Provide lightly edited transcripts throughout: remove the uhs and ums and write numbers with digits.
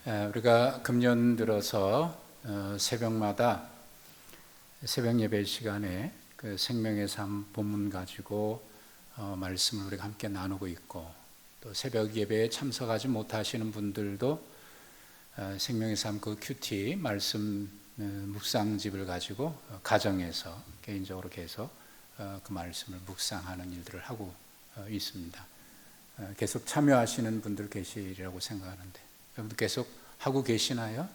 우리가 금년 들어서 새벽마다 새벽 예배 시간에 그 생명의 삶 본문 가지고 말씀을 우리가 함께 나누고 있고, 또 새벽 예배에 참석하지 못하시는 분들도 생명의 삶 그 큐티 말씀 묵상집을 가지고 가정에서 개인적으로 계속 그 말씀을 묵상하는 일들을 하고 있습니다. 계속 참여하시는 분들 계시리라고 생각하는데, 여러분들 계속 하고 계시나요?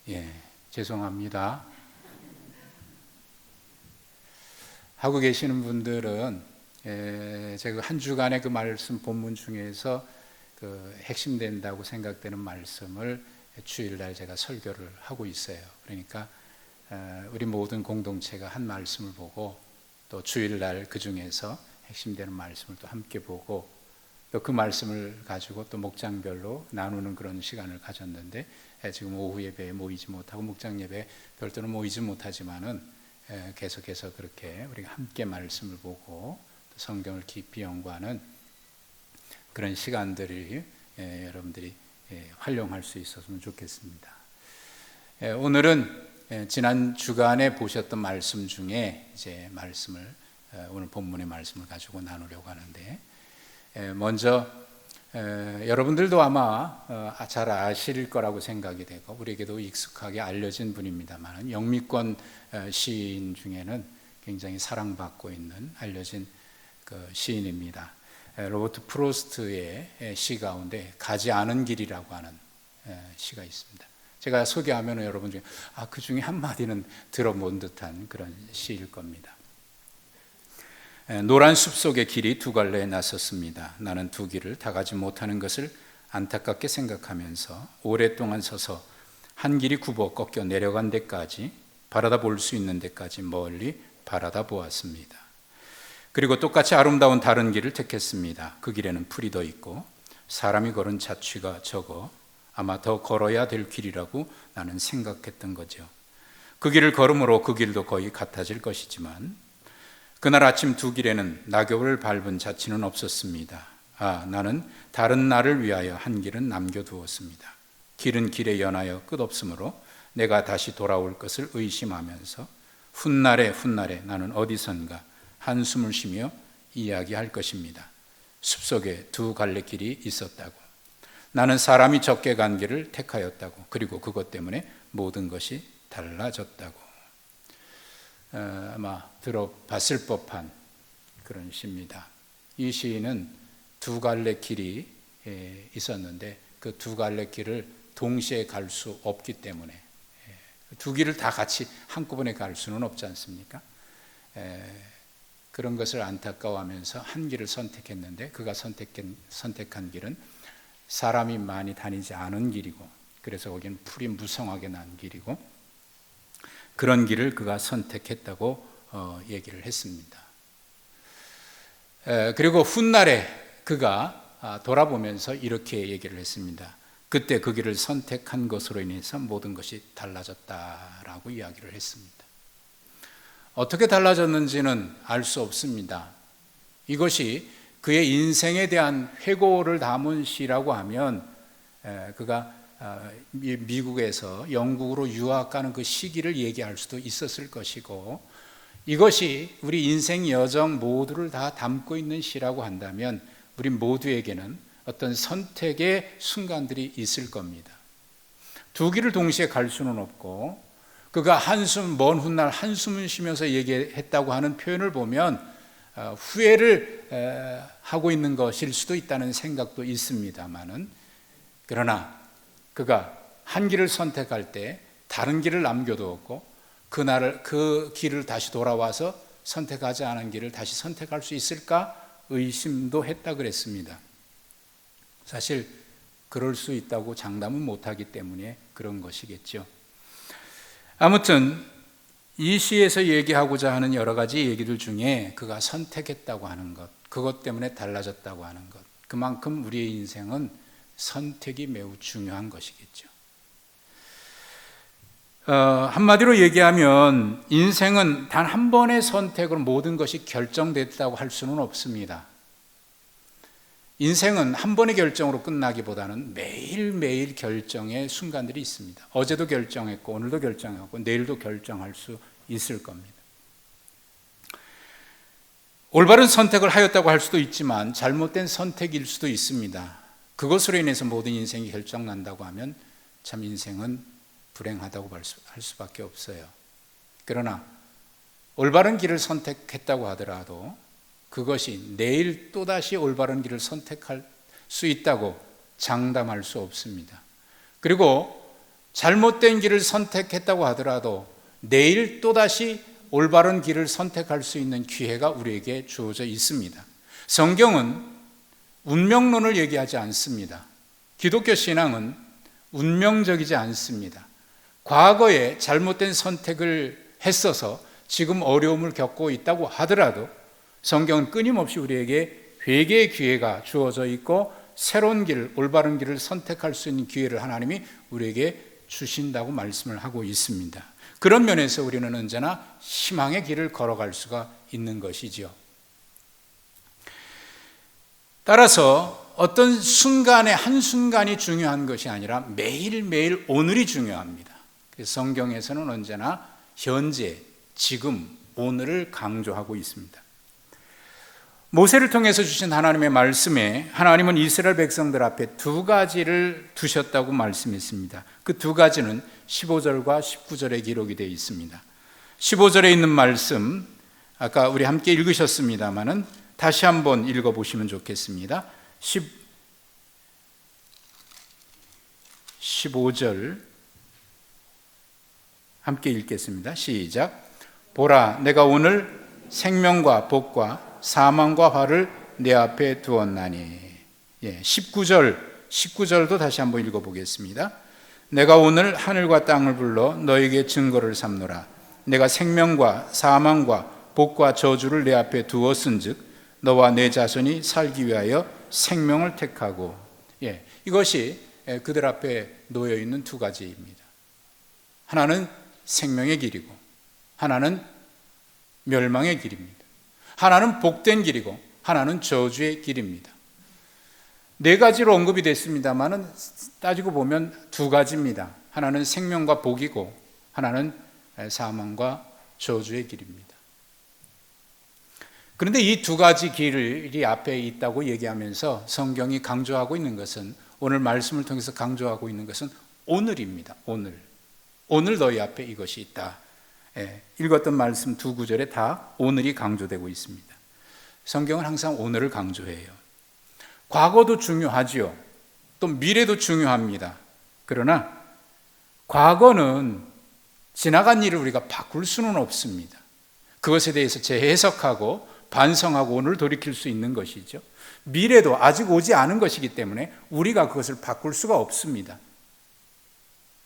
예, 죄송합니다. 하고 계시는 분들은 제가 한 주간의 그 말씀 본문 중에서 그 핵심된다고 생각되는 말씀을 주일날 제가 설교를 하고 있어요. 그러니까 우리 모든 공동체가 한 말씀을 보고, 또 주일날 그 중에서 핵심되는 말씀을 또 함께 보고, 또 그 말씀을 가지고 또 목장별로 나누는 그런 시간을 가졌는데, 지금 오후 예배에 모이지 못하고 목장 예배에 별도로 모이지 못하지만은 계속해서 그렇게 우리가 함께 말씀을 보고 또 성경을 깊이 연구하는 그런 시간들이 여러분들이 활용할 수 있었으면 좋겠습니다. 오늘은 지난 주간에 보셨던 말씀 중에 이제 말씀을 오늘 본문의 말씀을 가지고 나누려고 하는데, 먼저 여러분들도 아마 잘 아실 거라고 생각이 되고 우리에게도 익숙하게 알려진 분입니다만, 영미권 시인 중에는 굉장히 사랑받고 있는 알려진 그 시인입니다. 로버트 프로스트의 시 가운데 가지 않은 길이라고 하는 시가 있습니다. 제가 소개하면 여러분 중에 그 중에 한마디는 들어본 듯한 그런 시일 겁니다. 노란 숲속의 길이 두 갈래에 나섰습니다. 나는 두 길을 다 가지 못하는 것을 안타깝게 생각하면서 오랫동안 서서 한 길이 굽어 꺾여 내려간 데까지, 바라다 볼 수 있는 데까지 멀리 바라다 보았습니다. 그리고 똑같이 아름다운 다른 길을 택했습니다. 그 길에는 풀이 더 있고 사람이 걸은 자취가 적어 아마 더 걸어야 될 길이라고 나는 생각했던 거죠. 그 길을 걸음으로 그 길도 거의 같아질 것이지만, 그날 아침 두 길에는 낙엽을 밟은 자취는 없었습니다. 나는 다른 날을 위하여 한 길은 남겨두었습니다. 길은 길에 연하여 끝없으므로 내가 다시 돌아올 것을 의심하면서 훗날에 나는 어디선가 한숨을 쉬며 이야기할 것입니다. 숲속에 두 갈래 길이 있었다고, 나는 사람이 적게 간 길을 택하였다고, 그리고 그것 때문에 모든 것이 달라졌다고. 아마 들어봤을 법한 그런 시입니다. 이 시인은 두 갈래 길이 있었는데 그 두 갈래 길을 동시에 갈 수 없기 때문에, 두 길을 다 같이 한꺼번에 갈 수는 없지 않습니까? 그런 것을 안타까워하면서 한 길을 선택했는데, 그가 선택한 길은 사람이 많이 다니지 않은 길이고, 그래서 거기는 풀이 무성하게 난 길이고, 그런 길을 그가 선택했다고 얘기를 했습니다. 그리고 훗날에 그가 돌아보면서 이렇게 얘기를 했습니다. 그때 그 길을 선택한 것으로 인해서 모든 것이 달라졌다라고 이야기를 했습니다. 어떻게 달라졌는지는 알 수 없습니다. 이것이 그의 인생에 대한 회고를 담은 시라고 하면, 그가 미국에서 영국으로 유학 가는 그 시기를 얘기할 수도 있었을 것이고, 이것이 우리 인생 여정 모두를 다 담고 있는 시라고 한다면 우리 모두에게는 어떤 선택의 순간들이 있을 겁니다. 두 길을 동시에 갈 수는 없고, 그가 먼 훗날 한숨을 쉬면서 얘기했다고 하는 표현을 보면 후회를 하고 있는 것일 수도 있다는 생각도 있습니다만은, 그러나 그가 한 길을 선택할 때 다른 길을 남겨두었고, 그 길을 다시 돌아와서 선택하지 않은 길을 다시 선택할 수 있을까 의심도 했다 그랬습니다. 사실 그럴 수 있다고 장담은 못하기 때문에 그런 것이겠죠. 아무튼 이 시에서 얘기하고자 하는 여러 가지 얘기들 중에 그가 선택했다고 하는 것, 그것 때문에 달라졌다고 하는 것, 그만큼 우리의 인생은 선택이 매우 중요한 것이겠죠. 한마디로 얘기하면 인생은 단 한 번의 선택으로 모든 것이 결정됐다고 할 수는 없습니다. 인생은 한 번의 결정으로 끝나기보다는 매일매일 결정의 순간들이 있습니다. 어제도 결정했고 오늘도 결정하고 내일도 결정할 수 있을 겁니다. 올바른 선택을 하였다고 할 수도 있지만 잘못된 선택일 수도 있습니다. 그것으로 인해서 모든 인생이 결정난다고 하면 참 인생은 불행하다고 할 수밖에 없어요. 그러나 올바른 길을 선택했다고 하더라도 그것이 내일 또다시 올바른 길을 선택할 수 있다고 장담할 수 없습니다. 그리고 잘못된 길을 선택했다고 하더라도 내일 또다시 올바른 길을 선택할 수 있는 기회가 우리에게 주어져 있습니다. 성경은 운명론을 얘기하지 않습니다. 기독교 신앙은 운명적이지 않습니다. 과거에 잘못된 선택을 했어서 지금 어려움을 겪고 있다고 하더라도 성경은 끊임없이 우리에게 회개의 기회가 주어져 있고 새로운 길, 올바른 길을 선택할 수 있는 기회를 하나님이 우리에게 주신다고 말씀을 하고 있습니다. 그런 면에서 우리는 언제나 희망의 길을 걸어갈 수가 있는 것이지요. 따라서 어떤 순간의 한순간이 중요한 것이 아니라 매일매일 오늘이 중요합니다. 그래서 성경에서는 언제나 현재, 지금, 오늘을 강조하고 있습니다. 모세를 통해서 주신 하나님의 말씀에 하나님은 이스라엘 백성들 앞에 두 가지를 두셨다고 말씀했습니다. 그 두 가지는 15절과 19절에 기록이 되어 있습니다. 15절에 있는 말씀 아까 우리 함께 읽으셨습니다마는 다시 한번 읽어보시면 좋겠습니다. 15절 함께 읽겠습니다. 시작. 보라, 내가 오늘 생명과 복과 사망과 화를 내 앞에 두었나니. 19절도 다시 한번 읽어보겠습니다. 내가 오늘 하늘과 땅을 불러 너에게 증거를 삼노라. 내가 생명과 사망과 복과 저주를 내 앞에 두었은즉 너와 내 자손이 살기 위하여 생명을 택하고. 이것이 그들 앞에 놓여 있는 두 가지입니다. 하나는 생명의 길이고 하나는 멸망의 길입니다. 하나는 복된 길이고 하나는 저주의 길입니다. 네 가지로 언급이 됐습니다만은 따지고 보면 두 가지입니다. 하나는 생명과 복이고 하나는 사망과 저주의 길입니다. 그런데 이 두 가지 길이 앞에 있다고 얘기하면서 성경이 강조하고 있는 것은, 오늘 말씀을 통해서 강조하고 있는 것은 오늘입니다. 오늘 너희 앞에 이것이 있다. 읽었던 말씀 두 구절에 다 오늘이 강조되고 있습니다. 성경은 항상 오늘을 강조해요. 과거도 중요하지요. 또 미래도 중요합니다. 그러나 과거는 지나간 일을 우리가 바꿀 수는 없습니다. 그것에 대해서 재해석하고 반성하고 오늘 돌이킬 수 있는 것이죠. 미래도 아직 오지 않은 것이기 때문에 우리가 그것을 바꿀 수가 없습니다.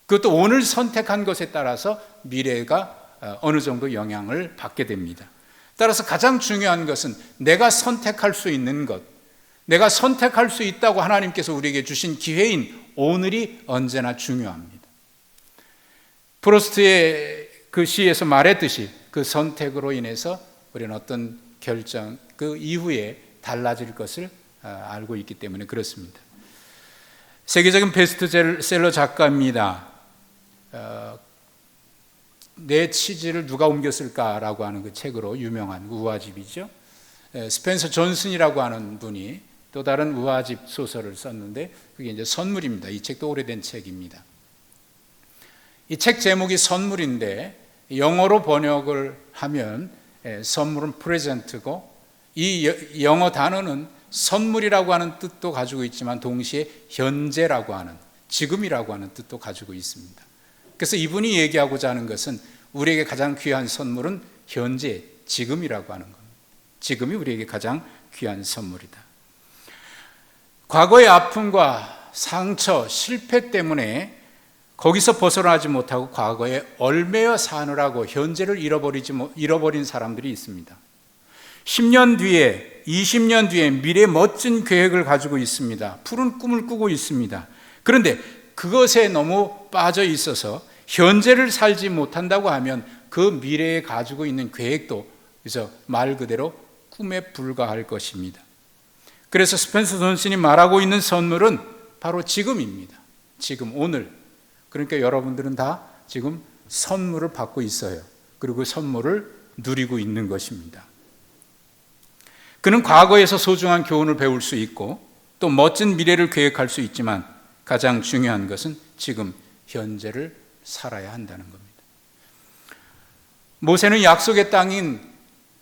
그것도 오늘 선택한 것에 따라서 미래가 어느 정도 영향을 받게 됩니다. 따라서 가장 중요한 것은 내가 선택할 수 있는 것, 내가 선택할 수 있다고 하나님께서 우리에게 주신 기회인 오늘이 언제나 중요합니다. 프로스트의 그 시에서 말했듯이 그 선택으로 인해서 우리는 어떤 결정, 그 이후에 달라질 것을 알고 있기 때문에 그렇습니다. 세계적인 베스트셀러 작가입니다. 내 치즈를 누가 옮겼을까라고 하는 그 책으로 유명한 우화집이죠. 스펜서 존슨이라고 하는 분이 또 다른 우화집 소설을 썼는데 그게 이제 선물입니다. 이 책도 오래된 책입니다. 이 책 제목이 선물인데 영어로 번역을 하면 선물은 프레젠트고, 이 영어 단어는 선물이라고 하는 뜻도 가지고 있지만 동시에 현재라고 하는, 지금이라고 하는 뜻도 가지고 있습니다. 그래서 이분이 얘기하고자 하는 것은 우리에게 가장 귀한 선물은 현재, 지금이라고 하는 겁니다. 지금이 우리에게 가장 귀한 선물이다. 과거의 아픔과 상처, 실패 때문에 거기서 벗어나지 못하고 과거에 얽매여 사느라고 현재를 잃어버린 사람들이 있습니다. 10년 뒤에, 20년 뒤에 미래의 멋진 계획을 가지고 있습니다. 푸른 꿈을 꾸고 있습니다. 그런데 그것에 너무 빠져 있어서 현재를 살지 못한다고 하면 그 미래에 가지고 있는 계획도 그래서 말 그대로 꿈에 불과할 것입니다. 그래서 스펜서 존슨이 말하고 있는 선물은 바로 지금입니다. 지금, 오늘. 그러니까 여러분들은 다 지금 선물을 받고 있어요. 그리고 그 선물을 누리고 있는 것입니다. 그는 과거에서 소중한 교훈을 배울 수 있고 또 멋진 미래를 계획할 수 있지만 가장 중요한 것은 지금 현재를 살아야 한다는 겁니다. 모세는 약속의 땅인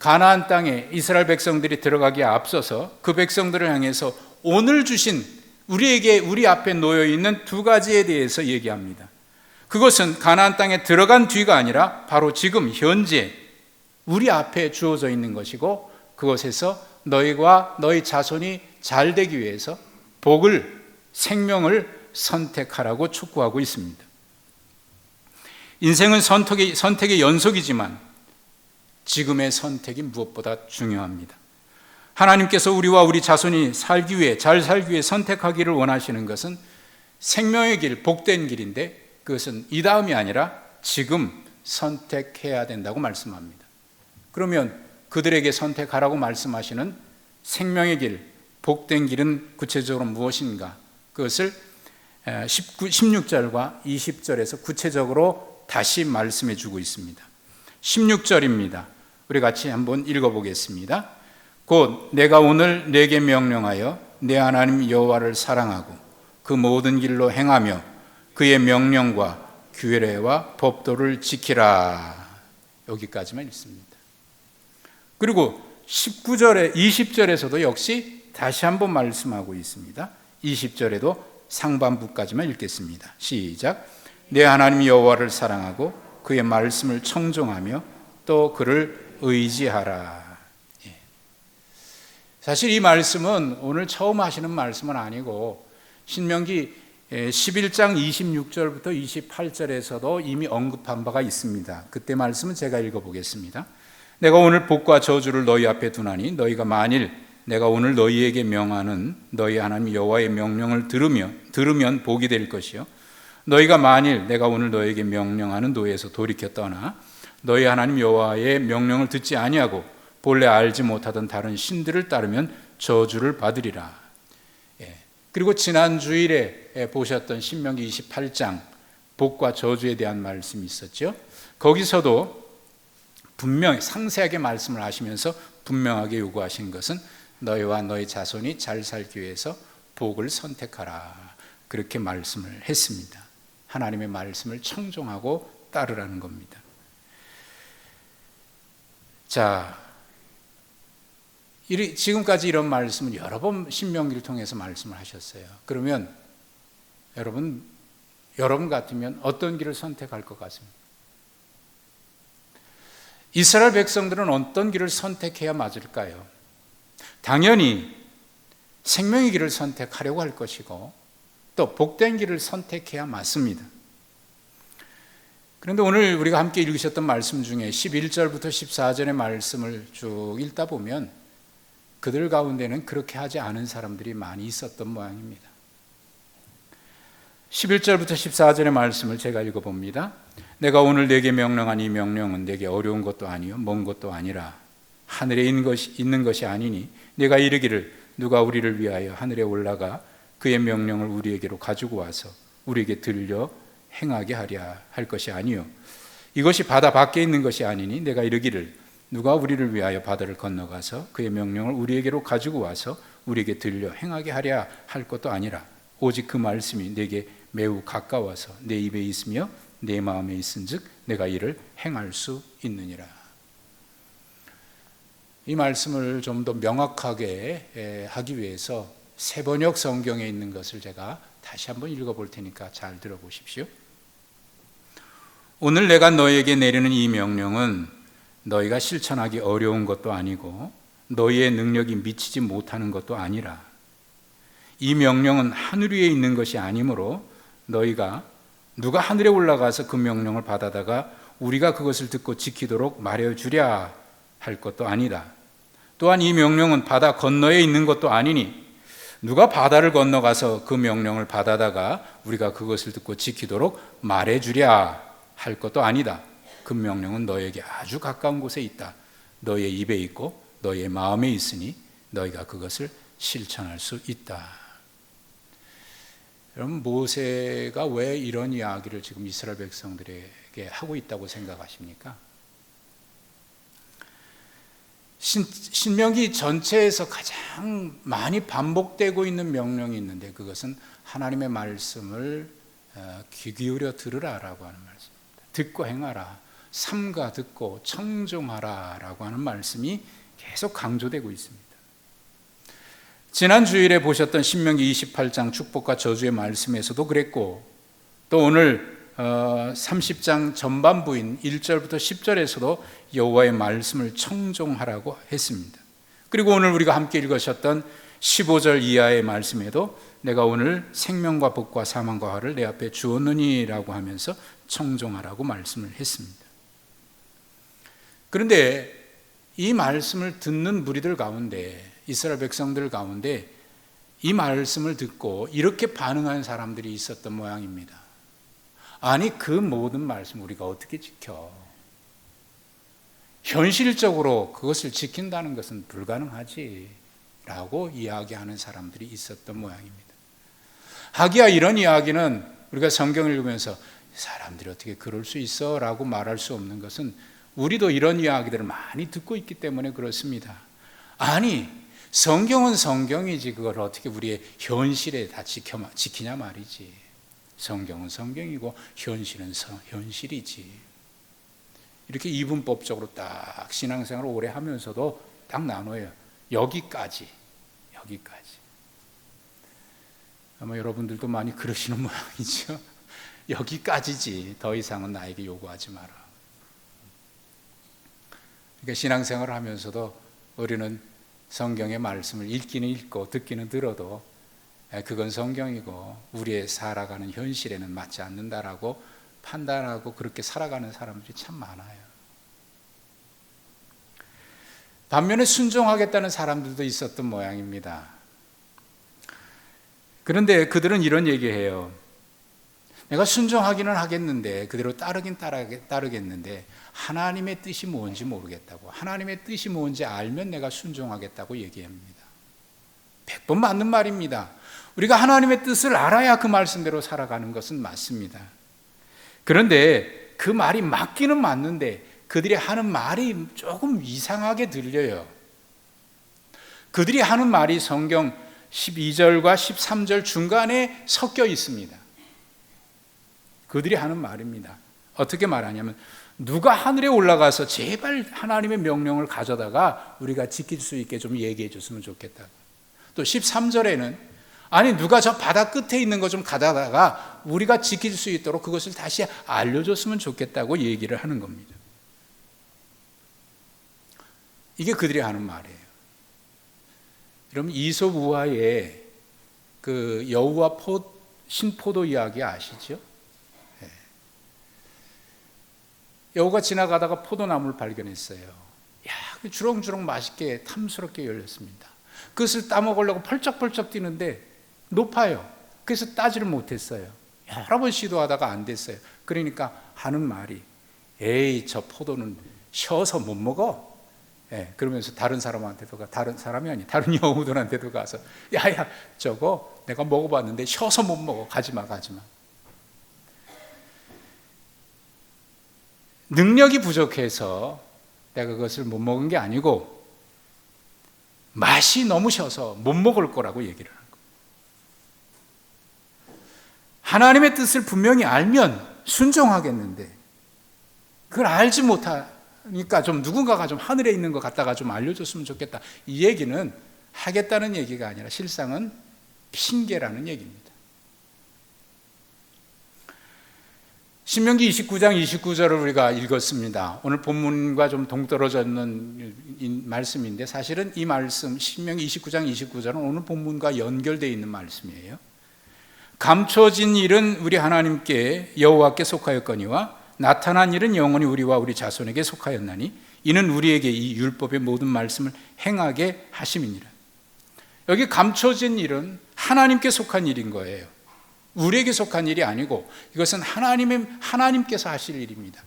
가나안 땅에 이스라엘 백성들이 들어가기에 앞서서 그 백성들을 향해서 오늘 주신 우리에게 우리 앞에 놓여 있는 두 가지에 대해서 얘기합니다. 그것은 가나안 땅에 들어간 뒤가 아니라 바로 지금 현재 우리 앞에 주어져 있는 것이고 그것에서 너희와 너희 자손이 잘 되기 위해서 복을, 생명을 선택하라고 촉구하고 있습니다. 인생은 선택의 연속이지만 지금의 선택이 무엇보다 중요합니다. 하나님께서 우리와 우리 자손이 살기 위해, 잘 살기 위해 선택하기를 원하시는 것은 생명의 길, 복된 길인데 그것은 이 다음이 아니라 지금 선택해야 된다고 말씀합니다. 그러면 그들에게 선택하라고 말씀하시는 생명의 길, 복된 길은 구체적으로 무엇인가? 그것을 16절과 20절에서 구체적으로 다시 말씀해 주고 있습니다. 16절입니다. 우리 같이 한번 읽어보겠습니다. 곧 내가 오늘 내게 명령하여 내 하나님 여호와를 사랑하고 그 모든 길로 행하며 그의 명령과 규례와 법도를 지키라. 여기까지만 읽습니다. 그리고 19절에 20절에서도 역시 다시 한번 말씀하고 있습니다. 20절에도 상반부까지만 읽겠습니다. 시작. 내 하나님 여호와를 사랑하고 그의 말씀을 청종하며 또 그를 의지하라. 사실 이 말씀은 오늘 처음 하시는 말씀은 아니고 신명기 11장 26절부터 28절에서도 이미 언급한 바가 있습니다. 그때 말씀은 제가 읽어보겠습니다. 내가 오늘 복과 저주를 너희 앞에 두나니 너희가 만일 내가 오늘 너희에게 명하는 너희 하나님 여호와의 명령을 들으면 복이 될 것이요 너희가 만일 내가 오늘 너희에게 명령하는 도에서 돌이켜 떠나 너희 하나님 여호와의 명령을 듣지 아니하고 본래 알지 못하던 다른 신들을 따르면 저주를 받으리라. 그리고 지난 주일에 보셨던 신명기 28장 복과 저주에 대한 말씀이 있었죠. 거기서도 분명히 상세하게 말씀을 하시면서 분명하게 요구하신 것은 너희와 너희 자손이 잘 살기 위해서 복을 선택하라. 그렇게 말씀을 했습니다. 하나님의 말씀을 청종하고 따르라는 겁니다. 자, 지금까지 이런 말씀은 여러 번 신명기를 통해서 말씀을 하셨어요. 그러면 여러분 같으면 어떤 길을 선택할 것 같습니까? 이스라엘 백성들은 어떤 길을 선택해야 맞을까요? 당연히 생명의 길을 선택하려고 할 것이고 또 복된 길을 선택해야 맞습니다. 그런데 오늘 우리가 함께 읽으셨던 말씀 중에 11절부터 14절의 말씀을 쭉 읽다 보면 그들 가운데는 그렇게 하지 않은 사람들이 많이 있었던 모양입니다. 11절부터 14절의 말씀을 제가 읽어봅니다. 내가 오늘 내게 명령한 이 명령은 내게 어려운 것도 아니요 먼 것도 아니라 하늘에 있는 것이 아니니 내가 이르기를 누가 우리를 위하여 하늘에 올라가 그의 명령을 우리에게로 가지고 와서 우리에게 들려 행하게 하랴 할 것이 아니요 이것이 바다 밖에 있는 것이 아니니 내가 이르기를 누가 우리를 위하여 바다를 건너가서 그의 명령을 우리에게로 가지고 와서 우리에게 들려 행하게 하랴 할 것도 아니라 오직 그 말씀이 내게 매우 가까워서 내 입에 있으며 내 마음에 있은즉 내가 이를 행할 수 있느니라. 이 말씀을 좀 더 명확하게 하기 위해서 세번역 성경에 있는 것을 제가 다시 한번 읽어볼 테니까 잘 들어보십시오. 오늘 내가 너희에게 내리는 이 명령은 너희가 실천하기 어려운 것도 아니고 너희의 능력이 미치지 못하는 것도 아니라 이 명령은 하늘 위에 있는 것이 아니므로 너희가 누가 하늘에 올라가서 그 명령을 받아다가 우리가 그것을 듣고 지키도록 말해주랴 할 것도 아니다. 또한 이 명령은 바다 건너에 있는 것도 아니니 누가 바다를 건너가서 그 명령을 받아다가 우리가 그것을 듣고 지키도록 말해주랴 할 것도 아니다. 그 명령은 너에게 아주 가까운 곳에 있다. 너의 입에 있고 너의 마음에 있으니 너희가 그것을 실천할 수 있다. 여러분, 모세가 왜 이런 이야기를 지금 이스라엘 백성들에게 하고 있다고 생각하십니까? 신명기 전체에서 가장 많이 반복되고 있는 명령이 있는데, 그것은 하나님의 말씀을 귀 기울여 들으라라고 하는 말씀입니다. 듣고 행하라, 삼가 듣고 청종하라라고 하는 말씀이 계속 강조되고 있습니다. 지난 주일에 보셨던 신명기 28장 축복과 저주의 말씀에서도 그랬고, 또 오늘 30장 전반부인 1절부터 10절에서도 여호와의 말씀을 청종하라고 했습니다. 그리고 오늘 우리가 함께 읽으셨던 15절 이하의 말씀에도 내가 오늘 생명과 복과 사망과 화를 내 앞에 주었느니라고 하면서 청종하라고 말씀을 했습니다. 그런데 이 말씀을 듣는 무리들 가운데, 이스라엘 백성들 가운데 이 말씀을 듣고 이렇게 반응한 사람들이 있었던 모양입니다. 아니, 그 모든 말씀 우리가 어떻게 지켜? 현실적으로 그것을 지킨다는 것은 불가능하지 라고 이야기하는 사람들이 있었던 모양입니다. 하기야 이런 이야기는 우리가 성경을 읽으면서 사람들이 어떻게 그럴 수 있어? 라고 말할 수 없는 것은 우리도 이런 이야기들을 많이 듣고 있기 때문에 그렇습니다. 아니, 성경은 성경이지 그걸 어떻게 우리의 현실에 다 지키냐 말이지. 성경은 성경이고 현실은 현실이지. 이렇게 이분법적으로 딱 신앙생활을 오래 하면서도 딱 나눠요. 여기까지. 아마 여러분들도 많이 그러시는 모양이죠. 여기까지지. 더 이상은 나에게 요구하지 마라. 그러니까 신앙생활을 하면서도 우리는 성경의 말씀을 읽기는 읽고 듣기는 들어도 그건 성경이고 우리의 살아가는 현실에는 맞지 않는다라고 판단하고 그렇게 살아가는 사람들이 참 많아요. 반면에 순종하겠다는 사람들도 있었던 모양입니다. 그런데 그들은 이런 얘기해요. 내가 순종하기는 하겠는데, 그대로 따르겠는데 하나님의 뜻이 뭔지 모르겠다고, 하나님의 뜻이 뭔지 알면 내가 순종하겠다고 얘기합니다. 100번 맞는 말입니다. 우리가 하나님의 뜻을 알아야 그 말씀대로 살아가는 것은 맞습니다. 그런데 그 말이 맞기는 맞는데 그들이 하는 말이 조금 이상하게 들려요. 그들이 하는 말이 성경 12절과 13절 중간에 섞여 있습니다. 그들이 하는 말입니다. 어떻게 말하냐면, 누가 하늘에 올라가서 제발 하나님의 명령을 가져다가 우리가 지킬 수 있게 좀 얘기해 줬으면 좋겠다. 또 13절에는 아니, 누가 저 바다 끝에 있는 거 좀 가져다가 우리가 지킬 수 있도록 그것을 다시 알려줬으면 좋겠다고 얘기를 하는 겁니다. 이게 그들이 하는 말이에요. 여러분, 이솝 우화의 그 여우와 신포도 이야기 아시죠? 여우가 지나가다가 포도나무를 발견했어요. 야, 주렁주렁 맛있게 탐스럽게 열렸습니다. 그것을 따먹으려고 펄쩍펄쩍 뛰는데 높아요. 그래서 따지를 못했어요. 여러 번 시도하다가 안 됐어요. 그러니까 하는 말이, 에이, 저 포도는 셔서 못 먹어. 그러면서 다른 사람한테도 다른 사람이 아니 다른 여우들한테도 가서, 야야, 저거 내가 먹어봤는데 셔서 못 먹어. 가지마. 능력이 부족해서 내가 그것을 못 먹은 게 아니고 맛이 너무 셔서 못 먹을 거라고 얘기를 하는 거예요. 하나님의 뜻을 분명히 알면 순종하겠는데 그걸 알지 못하니까 좀 누군가가 좀 하늘에 있는 것 갖다가 좀 알려줬으면 좋겠다. 이 얘기는 하겠다는 얘기가 아니라 실상은 핑계라는 얘기입니다. 신명기 29장 29절을 우리가 읽었습니다. 오늘 본문과 좀 동떨어져 있는 말씀인데 사실은 이 말씀 신명기 29장 29절은 오늘 본문과 연결되어 있는 말씀이에요. 감춰진 일은 우리 하나님께 여호와께 속하였거니와 나타난 일은 영원히 우리와 우리 자손에게 속하였나니 이는 우리에게 이 율법의 모든 말씀을 행하게 하심이니라. 여기 감춰진 일은 하나님께 속한 일인 거예요. 우리에게 속한 일이 아니고 이것은 하나님께서 하실 일입니다.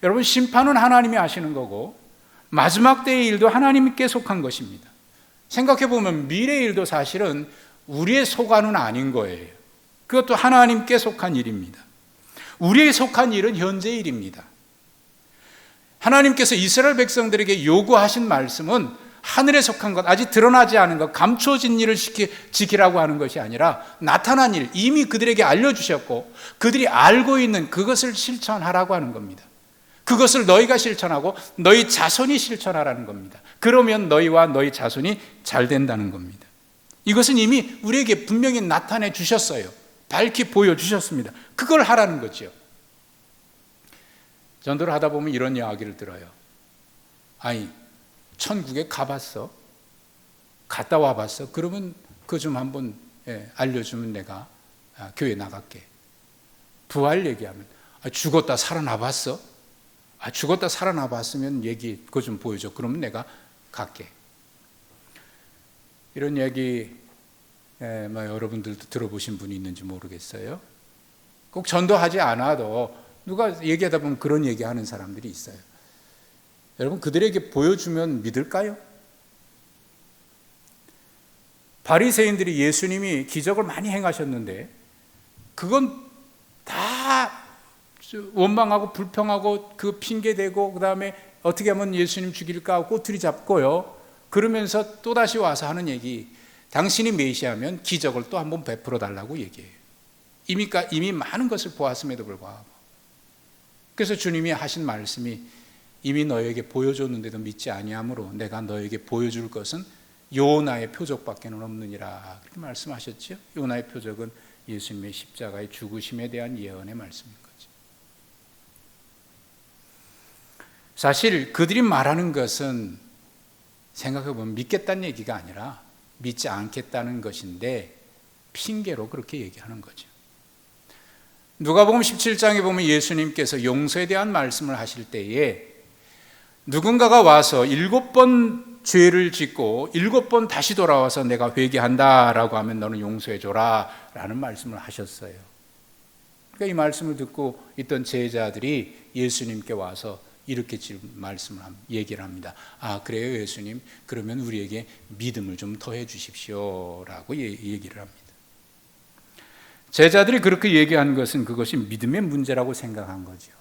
여러분, 심판은 하나님이 하시는 거고 마지막 때의 일도 하나님께 속한 것입니다. 생각해 보면 미래의 일도 사실은 우리의 소관은 아닌 거예요. 그것도 하나님께 속한 일입니다. 우리의 속한 일은 현재 일입니다. 하나님께서 이스라엘 백성들에게 요구하신 말씀은 하늘에 속한 것, 아직 드러나지 않은 것, 감춰진 일을 지키라고 하는 것이 아니라 나타난 일, 이미 그들에게 알려주셨고 그들이 알고 있는 그것을 실천하라고 하는 겁니다. 그것을 너희가 실천하고 너희 자손이 실천하라는 겁니다. 그러면 너희와 너희 자손이 잘 된다는 겁니다. 이것은 이미 우리에게 분명히 나타내 주셨어요. 밝히 보여주셨습니다. 그걸 하라는 거죠. 전도를 하다 보면 이런 이야기를 들어요. 아니, 천국에 가봤어? 갔다 와봤어? 그러면 그거 좀 한번 알려주면 내가 교회 나갈게. 부활 얘기하면 죽었다 살아나봤어? 죽었다 살아나봤으면 그거 좀 보여줘. 그러면 내가 갈게. 이런 얘기 여러분들도 들어보신 분이 있는지 모르겠어요. 꼭 전도하지 않아도 누가 얘기하다 보면 그런 얘기하는 사람들이 있어요. 여러분, 그들에게 보여주면 믿을까요? 바리새인들이 예수님이 기적을 많이 행하셨는데 그건 다 원망하고 불평하고 그 핑계대고 그다음에 어떻게 하면 예수님 죽일까 하고 꼬투리 잡고요. 그러면서 또다시 와서 하는 얘기, 당신이 메시아면 기적을 또 한번 베풀어 달라고 얘기해요. 이미 많은 것을 보았음에도 불구하고. 그래서 주님이 하신 말씀이 이미 너에게 보여줬는데도 믿지 아니하므로 내가 너에게 보여줄 것은 요나의 표적밖에는 없느니라, 그렇게 말씀하셨죠. 요나의 표적은 예수님의 십자가의 죽으심에 대한 예언의 말씀인 거죠. 사실 그들이 말하는 것은 생각해보면 믿겠다는 얘기가 아니라 믿지 않겠다는 것인데 핑계로 그렇게 얘기하는 거죠. 누가복음 17장에 보면 예수님께서 용서에 대한 말씀을 하실 때에 누군가가 와서 7번 죄를 짓고 7번 다시 돌아와서 내가 회개한다라고 하면 너는 용서해줘라 라는 말씀을 하셨어요. 그러니까 이 말씀을 듣고 있던 제자들이 예수님께 와서 이렇게 얘기를 합니다. 그래요 예수님, 그러면 우리에게 믿음을 좀 더해 주십시오 라고 얘기를 합니다. 제자들이 그렇게 얘기한 것은 그것이 믿음의 문제라고 생각한 거죠.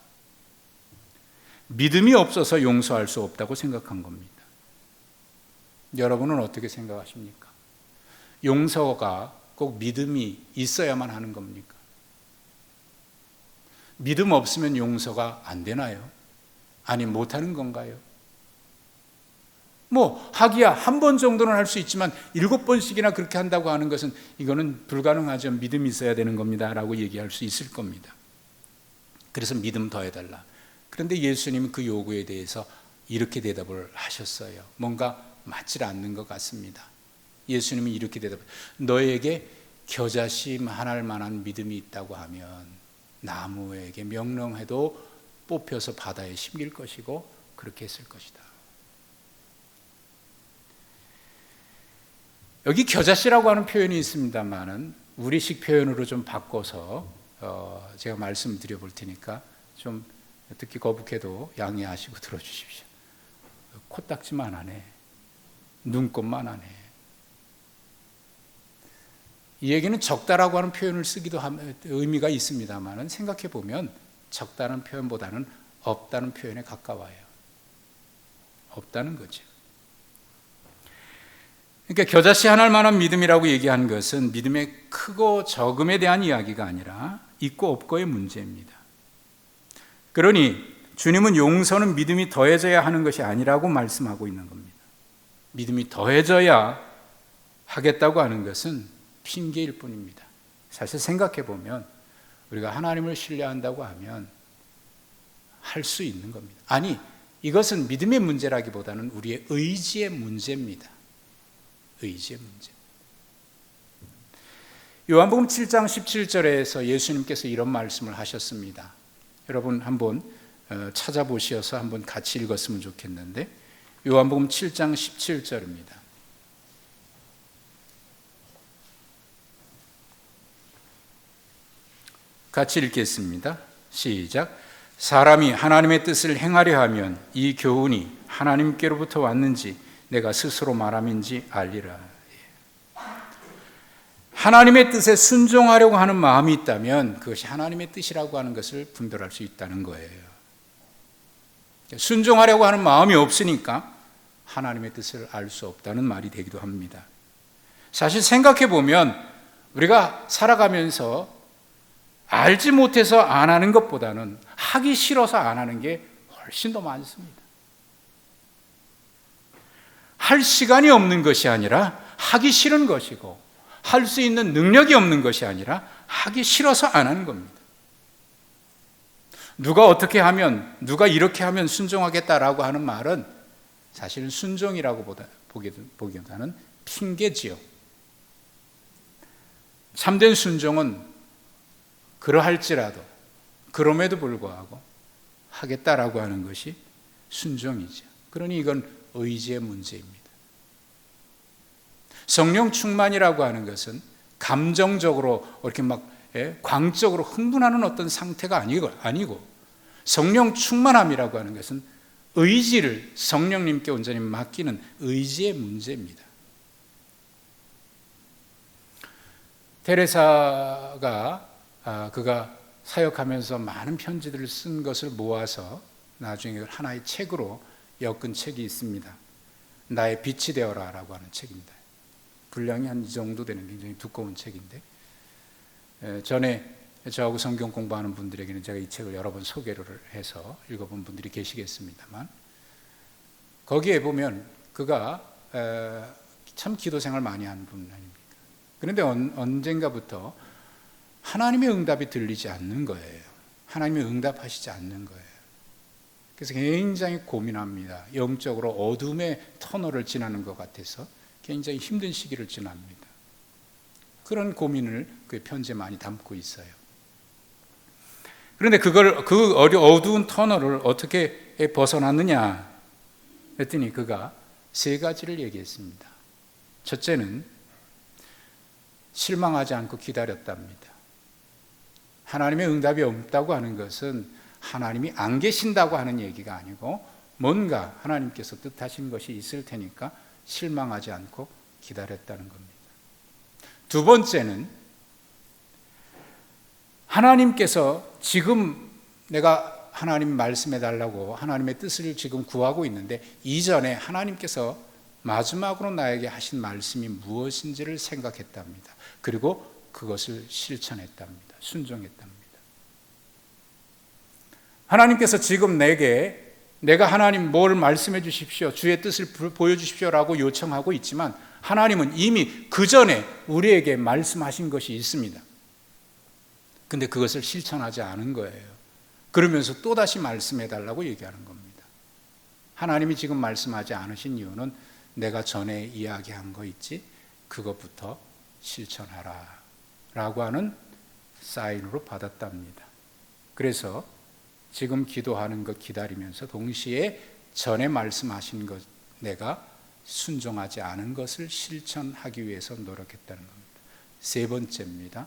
믿음이 없어서 용서할 수 없다고 생각한 겁니다. 여러분은 어떻게 생각하십니까? 용서가 꼭 믿음이 있어야만 하는 겁니까? 믿음 없으면 용서가 안 되나요? 아니, 못하는 건가요? 하기야 한 번 정도는 할 수 있지만 7번씩이나 그렇게 한다고 하는 것은 이거는 불가능하죠. 믿음이 있어야 되는 겁니다 라고 얘기할 수 있을 겁니다. 그래서 믿음 더해달라. 그런데 예수님은 그 요구에 대해서 이렇게 대답을 하셨어요. 뭔가 맞질 않는 것 같습니다. 예수님은 이렇게 대답해요. 너에게 겨자씨 하나할 만한 믿음이 있다고 하면 나무에게 명령해도 뽑혀서 바다에 심길 것이고 그렇게 했을 것이다. 여기 겨자씨라고 하는 표현이 있습니다만은 우리식 표현으로 좀 바꿔서 제가 말씀드려 볼 테니까 좀 듣기 거북해도 양해하시고 들어주십시오. 코딱지만 하네. 눈곱만 하네. 이 얘기는 적다라고 하는 표현을 쓰기도 의미가 있습니다만은 생각해 보면 적다는 표현보다는 없다는 표현에 가까워요. 없다는 거죠. 그러니까 겨자씨 하나할 만한 믿음이라고 얘기한 것은 믿음의 크고 적음에 대한 이야기가 아니라 있고 없고의 문제입니다. 그러니 주님은 용서는 믿음이 더해져야 하는 것이 아니라고 말씀하고 있는 겁니다. 믿음이 더해져야 하겠다고 하는 것은 핑계일 뿐입니다. 사실 생각해 보면 우리가 하나님을 신뢰한다고 하면 할 수 있는 겁니다. 아니, 이것은 믿음의 문제라기보다는 우리의 의지의 문제입니다. 의지의 문제. 요한복음 7장 17절에서 예수님께서 이런 말씀을 하셨습니다. 여러분 한번 찾아보셔서 한번 같이 읽었으면 좋겠는데 요한복음 7장 17절입니다. 같이 읽겠습니다. 시작. 사람이 하나님의 뜻을 행하려 하면 이 교훈이 하나님께로부터 왔는지 내가 스스로 말함인지 알리라. 하나님의 뜻에 순종하려고 하는 마음이 있다면 그것이 하나님의 뜻이라고 하는 것을 분별할 수 있다는 거예요. 순종하려고 하는 마음이 없으니까 하나님의 뜻을 알 수 없다는 말이 되기도 합니다. 사실 생각해 보면 우리가 살아가면서 알지 못해서 안 하는 것보다는 하기 싫어서 안 하는 게 훨씬 더 많습니다. 할 시간이 없는 것이 아니라 하기 싫은 것이고, 할 수 있는 능력이 없는 것이 아니라 하기 싫어서 안 하는 겁니다. 누가 어떻게 하면, 누가 이렇게 하면 순종하겠다라고 하는 말은 사실은 순종이라고 보기보다는 핑계지요. 참된 순종은 그러할지라도, 그럼에도 불구하고 하겠다라고 하는 것이 순종이죠. 그러니 이건 의지의 문제입니다. 성령 충만이라고 하는 것은 감정적으로 이렇게 막 광적으로 흥분하는 어떤 상태가 아니고, 성령 충만함이라고 하는 것은 의지를 성령님께 온전히 맡기는 의지의 문제입니다. 테레사가 그가 사역하면서 많은 편지들을 쓴 것을 모아서 나중에 하나의 책으로 엮은 책이 있습니다. 나의 빛이 되어라 라고 하는 책입니다. 분량이 한 이 정도 되는 굉장히 두꺼운 책인데, 전에 저하고 성경 공부하는 분들에게는 제가 이 책을 여러 번 소개를 해서 읽어본 분들이 계시겠습니다만, 거기에 보면 그가 참 기도 생활 많이 하는 분 아닙니까? 그런데 언젠가부터 하나님의 응답이 들리지 않는 거예요. 하나님의 응답하시지 않는 거예요. 그래서 굉장히 고민합니다. 영적으로 어둠의 터널을 지나는 것 같아서 굉장히 힘든 시기를 지납니다. 그런 고민을 그 편지에 많이 담고 있어요. 그런데 그 어두운 터널을 어떻게 벗어났느냐 했더니 그가 세 가지를 얘기했습니다. 첫째는 실망하지 않고 기다렸답니다. 하나님의 응답이 없다고 하는 것은 하나님이 안 계신다고 하는 얘기가 아니고, 뭔가 하나님께서 뜻하신 것이 있을 테니까 실망하지 않고 기다렸다는 겁니다. 두 번째는 하나님께서 지금 내가 하나님 말씀해 달라고 하나님의 뜻을 지금 구하고 있는데, 이전에 하나님께서 마지막으로 나에게 하신 말씀이 무엇인지를 생각했답니다. 그리고 그것을 실천했답니다. 순종했답니다. 하나님께서 지금 내가 하나님 뭘 말씀해 주십시오, 주의 뜻을 보여주십시오라고 요청하고 있지만, 하나님은 이미 그 전에 우리에게 말씀하신 것이 있습니다. 근데 그것을 실천하지 않은 거예요. 그러면서 또다시 말씀해 달라고 얘기하는 겁니다. 하나님이 지금 말씀하지 않으신 이유는 내가 전에 이야기한 거 있지, 그것부터 실천하라 라고 하는 사인으로 받았답니다. 그래서 지금 기도하는 것 기다리면서 동시에 전에 말씀하신 것, 내가 순종하지 않은 것을 실천하기 위해서 노력했다는 겁니다. 세 번째입니다.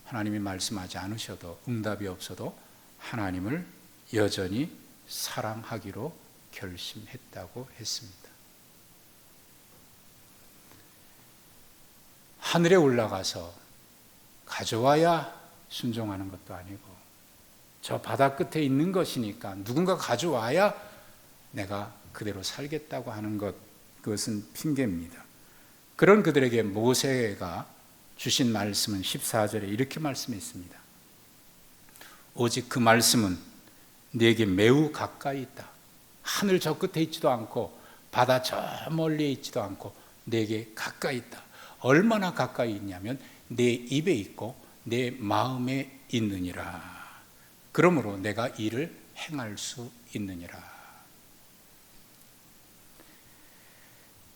하나님이 말씀하지 않으셔도, 응답이 없어도 하나님을 여전히 사랑하기로 결심했다고 했습니다. 하늘에 올라가서 가져와야 순종하는 것도 아니고, 저 바다 끝에 있는 것이니까 누군가 가져와야 내가 그대로 살겠다고 하는 것, 그것은 핑계입니다. 그런 그들에게 모세가 주신 말씀은 14절에 이렇게 말씀했습니다. 오직 그 말씀은 네게 매우 가까이 있다. 하늘 저 끝에 있지도 않고 바다 저 멀리에 있지도 않고 네게 가까이 있다. 얼마나 가까이 있냐면 내 입에 있고 내 마음에 있느니라. 그러므로 내가 이를 행할 수 있느니라.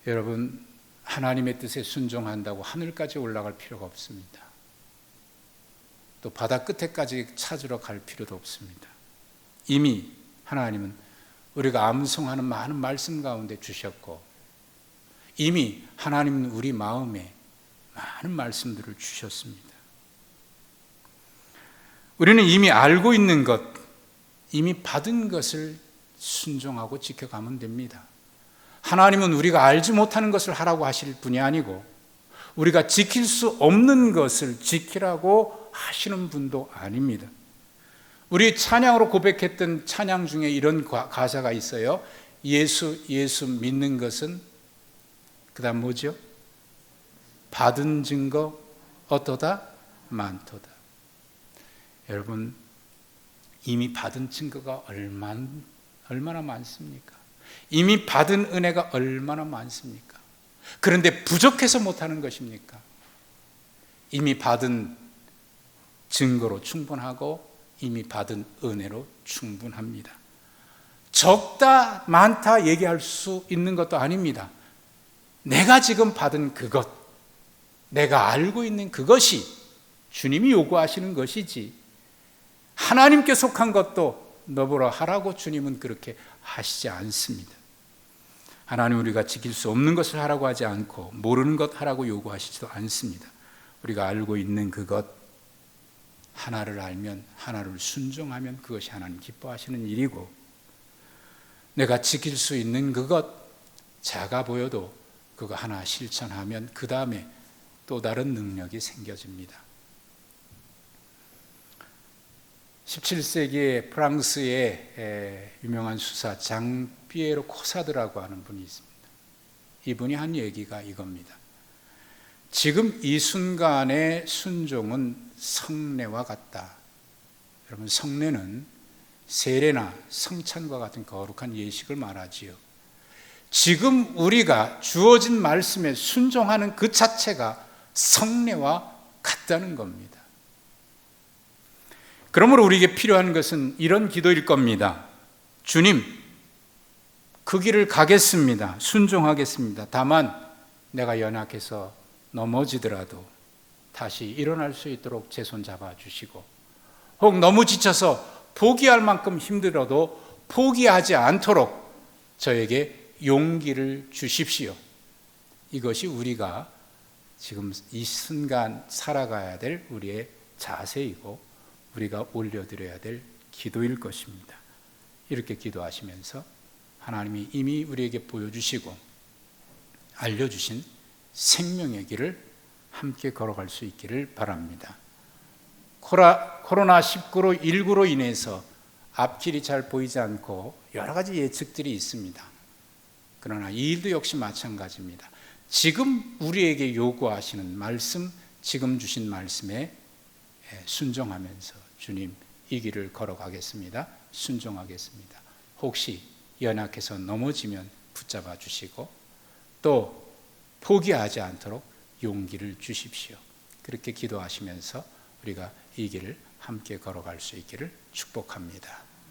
여러분, 하나님의 뜻에 순종한다고 하늘까지 올라갈 필요가 없습니다. 또 바다 끝에까지 찾으러 갈 필요도 없습니다. 이미 하나님은 우리가 암송하는 많은 말씀 가운데 주셨고, 이미 하나님은 우리 마음에 많은 말씀들을 주셨습니다. 우리는 이미 알고 있는 것, 이미 받은 것을 순종하고 지켜가면 됩니다. 하나님은 우리가 알지 못하는 것을 하라고 하실 분이 아니고 우리가 지킬 수 없는 것을 지키라고 하시는 분도 아닙니다. 우리 찬양으로 고백했던 찬양 중에 이런 가사가 있어요. 예수 믿는 것은 그다음 뭐죠? 받은 증거 어떠다? 많도다. 여러분, 이미 받은 증거가 얼마나 많습니까? 이미 받은 은혜가 얼마나 많습니까? 그런데 부족해서 못하는 것입니까? 이미 받은 증거로 충분하고 이미 받은 은혜로 충분합니다. 적다 많다 얘기할 수 있는 것도 아닙니다. 내가 지금 받은 그것, 내가 알고 있는 그것이 주님이 요구하시는 것이지, 하나님께 속한 것도 너보라 하라고 주님은 그렇게 하시지 않습니다. 하나님, 우리가 지킬 수 없는 것을 하라고 하지 않고 모르는 것 하라고 요구하시지도 않습니다. 우리가 알고 있는 그것 하나를 알면, 하나를 순종하면 그것이 하나님 기뻐하시는 일이고, 내가 지킬 수 있는 그것 작아 보여도 그거 하나 실천하면 그 다음에 또 다른 능력이 생겨집니다. 17세기에 프랑스의 유명한 수사 장 피에로 코사드라고 하는 분이 있습니다. 이분이 한 얘기가 이겁니다. 지금 이 순간의 순종은 성례와 같다. 여러분, 성례는 세례나 성찬과 같은 거룩한 예식을 말하지요. 지금 우리가 주어진 말씀에 순종하는 그 자체가 성례와 같다는 겁니다. 그러므로 우리에게 필요한 것은 이런 기도일 겁니다. 주님, 그 길을 가겠습니다. 순종하겠습니다. 다만 내가 연약해서 넘어지더라도 다시 일어날 수 있도록 제 손 잡아주시고, 혹 너무 지쳐서 포기할 만큼 힘들어도 포기하지 않도록 저에게 용기를 주십시오. 이것이 우리가 지금 이 순간 살아가야 될 우리의 자세이고 우리가 올려드려야 될 기도일 것입니다. 이렇게 기도하시면서 하나님이 이미 우리에게 보여주시고 알려주신 생명의 길을 함께 걸어갈 수 있기를 바랍니다. 코로나19로 인해서 앞길이 잘 보이지 않고 여러 가지 예측들이 있습니다. 그러나 이 일도 역시 마찬가지입니다. 지금 우리에게 요구하시는 말씀, 지금 주신 말씀에 순종하면서 주님, 이 길을 걸어가겠습니다. 순종하겠습니다. 혹시 연약해서 넘어지면 붙잡아 주시고 또 포기하지 않도록 용기를 주십시오. 그렇게 기도하시면서 우리가 이 길을 함께 걸어갈 수 있기를 축복합니다.